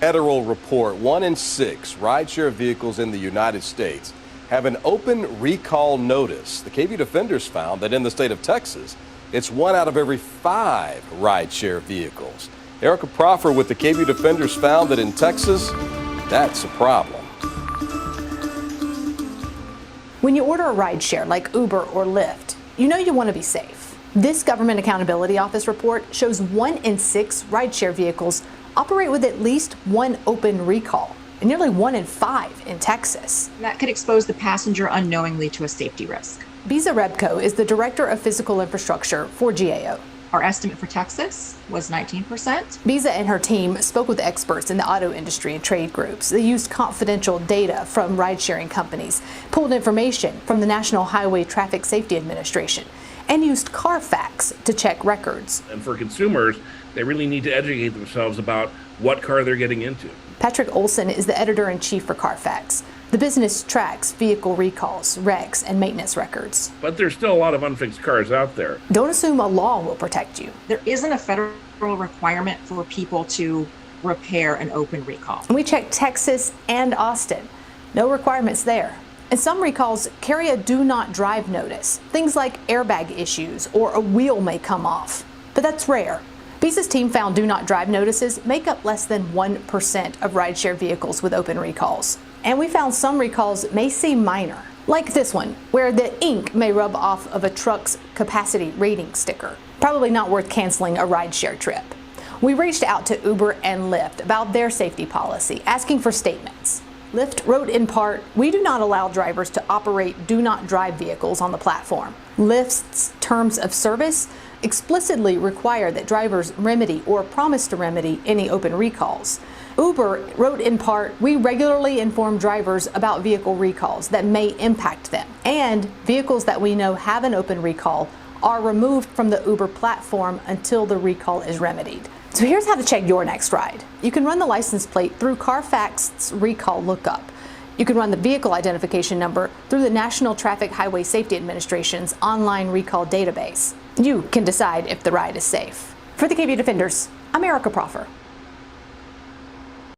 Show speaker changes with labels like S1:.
S1: Federal report, 1 in 6 rideshare vehicles in the United States have an open recall notice. The KV Defenders found that in the state of Texas, it's 1 out of every 5 rideshare vehicles. Erica Proffer with the KV Defenders found that in Texas, that's a problem.
S2: When you order a rideshare like Uber or Lyft, you know you want to be safe. This Government Accountability Office report shows 1 in 6 rideshare vehicles operate with at least 1 open recall, and nearly 1 in 5 in Texas.
S3: That could expose the passenger unknowingly to a safety risk.
S2: Biza Rebko is the Director of Physical Infrastructure for GAO.
S3: Our estimate for Texas was 19%.
S2: Biza and her team spoke with experts in the auto industry and trade groups. They used confidential data from ride-sharing companies, pulled information from the National Highway Traffic Safety Administration, and used Carfax to check records.
S4: And for consumers, they really need to educate themselves about what car they're getting into.
S2: Patrick Olson is the editor-in-chief for Carfax. The business tracks vehicle recalls, wrecks, and maintenance records.
S4: But there's still a lot of unfixed cars out there.
S2: Don't assume a law will protect you.
S3: There isn't a federal requirement for people to repair an open recall.
S2: We checked Texas and Austin. No requirements there. And some recalls carry a do not drive notice. Things like airbag issues or a wheel may come off. But that's rare. Biza's team found do not drive notices make up less than 1% of rideshare vehicles with open recalls. And we found some recalls may seem minor, like this one, where the ink may rub off of a truck's capacity rating sticker. Probably not worth canceling a rideshare trip. We reached out to Uber and Lyft about their safety policy, asking for statements. Lyft wrote in part, "We do not allow drivers to operate do not drive vehicles on the platform. Lyft's terms of service explicitly require that drivers remedy or promise to remedy any open recalls." Uber wrote in part, "We regularly inform drivers about vehicle recalls that may impact them, and vehicles that we know have an open recall are removed from the Uber platform until the recall is remedied." So here's how to check your next ride. You can run the license plate through Carfax's recall lookup. You can run the vehicle identification number through the National Traffic Highway Safety Administration's online recall database. You can decide if the ride is safe. For the KV Defenders, I'm Erica Proffer.